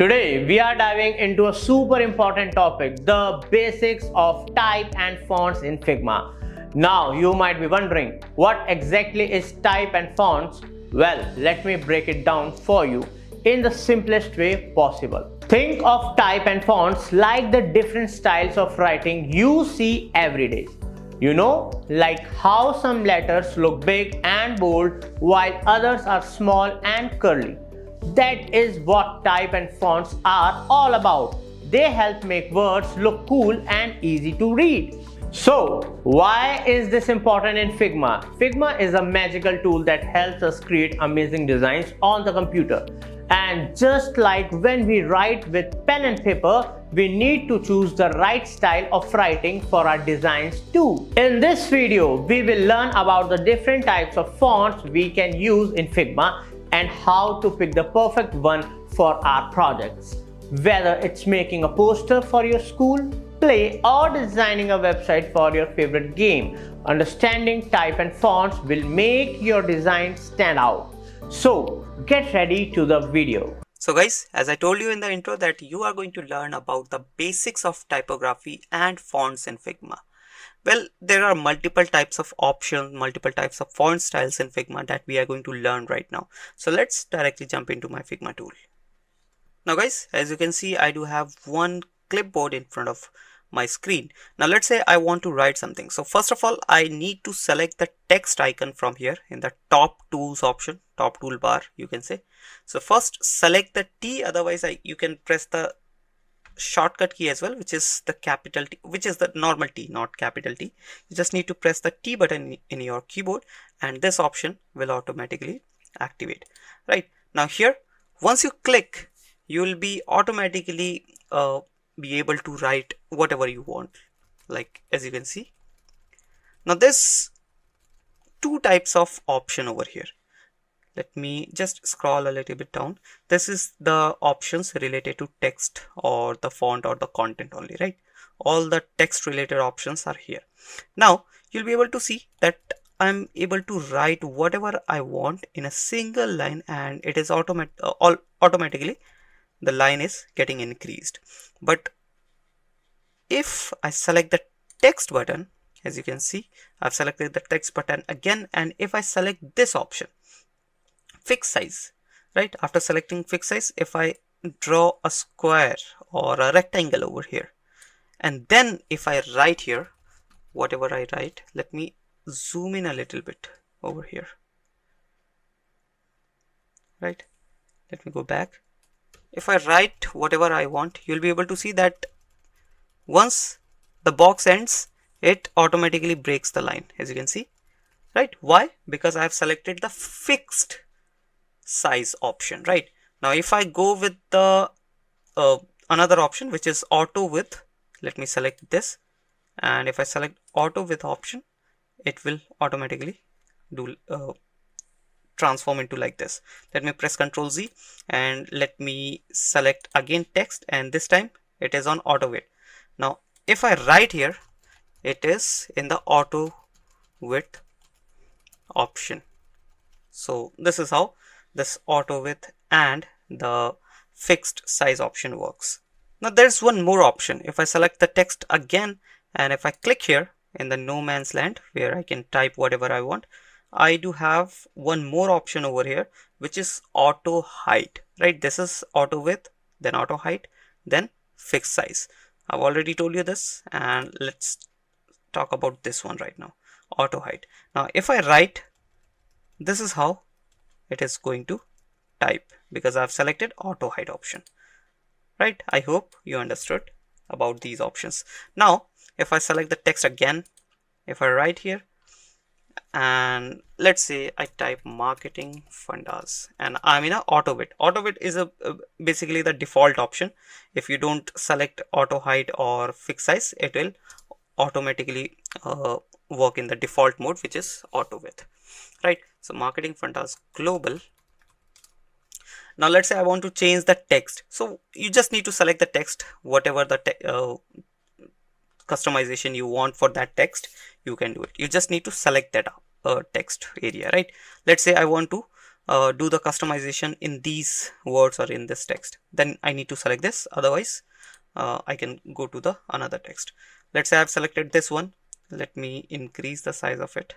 Today we are diving into a super important topic, the basics of type and fonts in Figma. Now you might be wondering, what exactly is type and fonts? Well, let me break it down for you in the simplest way possible. Think of type and fonts like the different styles of writing you see every day. You know, like how some letters look big and bold while others are small and curly. That is what type and fonts are all about. They help make words look cool and easy to read. So, why is this important in Figma? Figma is a magical tool that helps us create amazing designs on the computer. And just like when we write with pen and paper, we need to choose the right style of writing for our designs too. In this video, we will learn about the different types of fonts we can use in Figma and how to pick the perfect one for our projects. Whether it's making a poster for your school, play, or designing a website for your favorite game, understanding type and fonts will make your design stand out. So get ready to the video. So guys, as I told you in the intro that you are going to learn about the basics of typography and fonts in Figma. Well, there are multiple types of options, multiple types of font styles in Figma that we are going to learn right now. So let's directly jump into my Figma tool. Now guys, as you can see, I do have one clipboard in front of my screen. Now let's say I want to write something. So first of all, I need to select the text icon from here in the top tools option, top toolbar, you can say. So first select the T, otherwise you can press the shortcut key as well, which is the capital T, which is the normal T, not capital T. You just need to press the T button in your keyboard and this option will automatically activate. Right now here, once you click, you will be automatically be able to write whatever you want, like as you can see. Now there's two types of option over here. Let me just scroll a little bit down. This is the options related to text or the font or the content only, right? All the text related options are here. Now you'll be able to see that I'm able to write whatever I want in a single line, and it is automatically the line is getting increased. But if I select the text button, as you can see, I've selected the text button again, and if I select this option, fixed size, right? After selecting fixed size, if I draw a square or a rectangle over here, and then if I write here, whatever I write, let me zoom in a little bit over here, right? Let me go back. If I write whatever I want, you'll be able to see that once the box ends, it automatically breaks the line, as you can see, right? Why? Because I have selected the fixed size option. Right now, if I go with the another option, which is auto width, let me select this, and if I select auto width option, it will automatically do transform into like this. Let me press Ctrl Z and let me select again text, and this time it is on auto width. Now if I write here, it is in the auto width option. So this is how this auto width and the fixed size option works. Now there's one more option. If I select the text again and if I click here in the no man's land where I can type whatever I want, I do have one more option over here, which is auto height, right? This is auto width, then auto height, then fixed size. I've already told you this, and let's talk about this one right now, auto height. Now if I write, this is how it is going to type because I've selected auto height option, right? I hope you understood about these options. Now if I select the text again, if I write here, and let's say I type marketing fundas and I'm in a auto width. Auto width is basically the default option. If you don't select auto height or fixed size, it will automatically work in the default mode, which is auto width, right? So marketing fundas global. Now let's say I want to change the text. So you just need to select the text, whatever the customization you want for that text, you can do it. You just need to select that text area, right? Let's say I want to do the customization in these words or in this text, then I need to select this. Otherwise I can go to the another text. Let's say I've selected this one. Let me increase the size of it.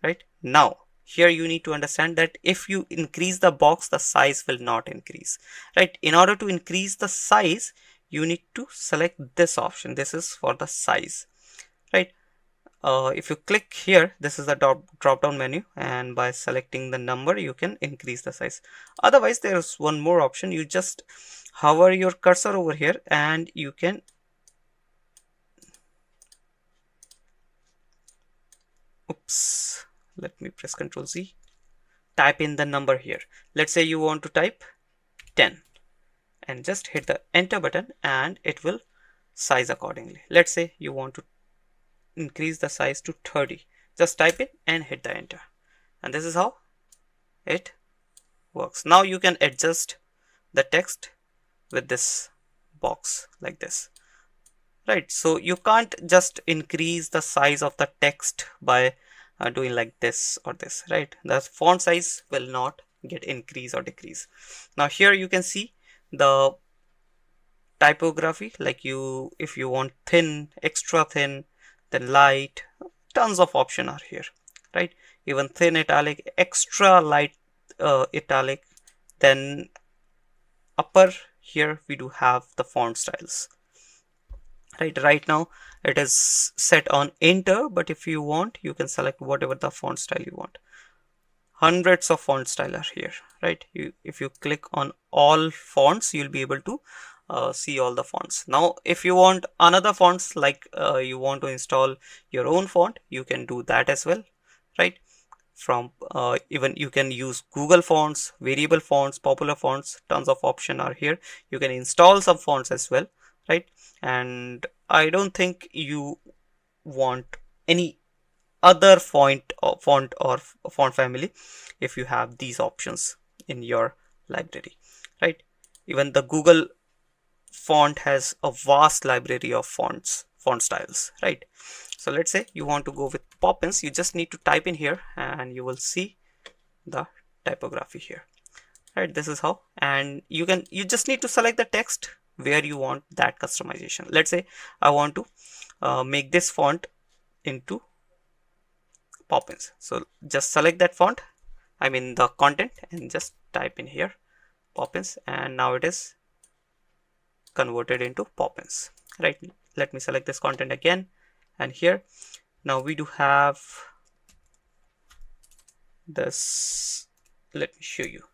Right now, here you need to understand that if you increase the box, the size will not increase. Right, in order to increase the size, you need to select this option. This is for the size. Right, if you click here, this is the drop down menu, and by selecting the number you can increase the size. Otherwise, there's one more option. You just hover your cursor over here and you can let me press Ctrl Z, type in the number here. Let's say you want to type 10 and just hit the enter button and it will size accordingly. Let's say you want to increase the size to 30, just type it and hit the enter, and this is how it works. Now you can adjust the text with this box like this. Right, so you can't just increase the size of the text by doing like this or this. Right, the font size will not get increase or decrease. Now here you can see the typography, like if you want thin, extra thin, then light, tons of option are here. Right, even thin italic, extra light italic, then upper here we do have the font styles. Right now it is set on enter, but if you want you can select whatever the font style you want. Hundreds of font style are here. Right, if you click on all fonts, you'll be able to see all the fonts. Now if you want another fonts, like you want to install your own font, you can do that as well. Right, from even you can use Google fonts, variable fonts, popular fonts, tons of option are here. You can install some fonts as well. Right, and I don't think you want any other font or font family if you have these options in your library. Right, even the Google font has a vast library of font styles. Right, so let's say you want to go with Poppins. You just need to type in here and you will see the typography here. Right, this is how, and you just need to select the text where you want that customization. Let's say I want to make this font into Poppins, so just select that font, I mean the content, and just type in here Poppins, and now it is converted into Poppins. Right, let me select this content again, and here now we do have this. Let me show you.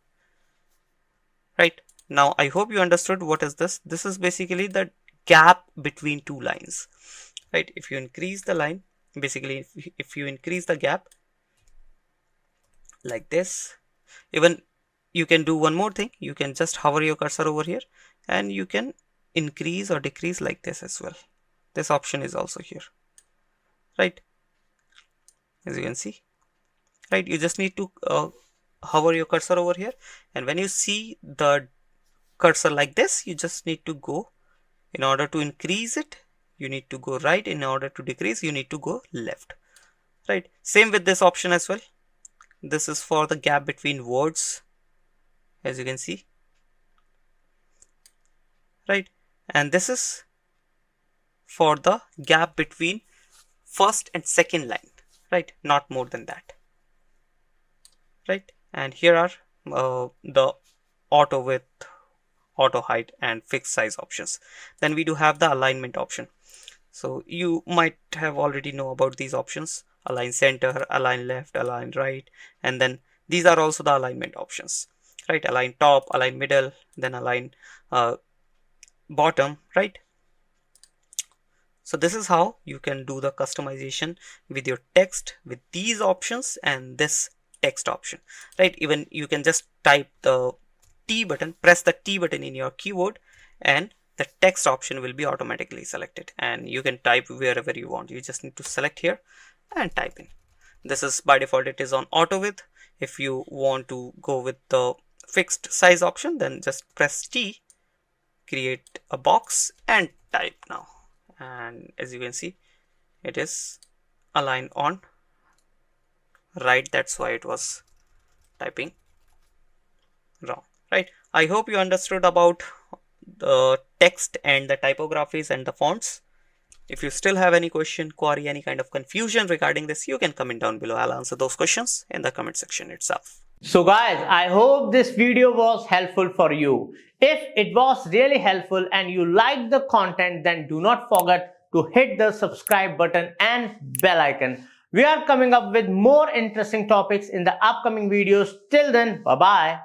Right, now I hope you understood what is this. This is basically the gap between two lines. Right, if you increase the line, basically if you increase the gap like this, even you can do one more thing. You can just hover your cursor over here and you can increase or decrease like this as well. This option is also here. Right, as you can see. Right, you just need to hover your cursor over here, and when you see the cursor like this, you just need to go, in order to increase it you need to go right, in order to decrease you need to go left. Right, same with this option as well. This is for the gap between words, as you can see. Right, and this is for the gap between first and second line. Right, not more than that. Right, and here are the auto width, auto height, and fixed size options. Then we do have the alignment option. So you might have already know about these options: align center, align left, align right, and then these are also the alignment options. Right, align top, align middle, then align bottom. Right, so this is how you can do the customization with your text with these options and this text option. Right, even you can just type the T button, press the T button in your keyboard, and the text option will be automatically selected, and you can type wherever you want. You just need to select here and type in. This is by default, it is on auto width. If you want to go with the fixed size option, then just press T, create a box, and type now. And as you can see, it is aligned on right. That's why it was typing wrong, right? I hope you understood about the text and the typographies and the fonts. If you still have any question, query, any kind of confusion regarding this, you can comment down below. I'll answer those questions in the comment section itself. So guys, I hope this video was helpful for you. If it was really helpful and you liked the content, then do not forget to hit the subscribe button and bell icon. We are coming up with more interesting topics in the upcoming videos. Till then, bye bye.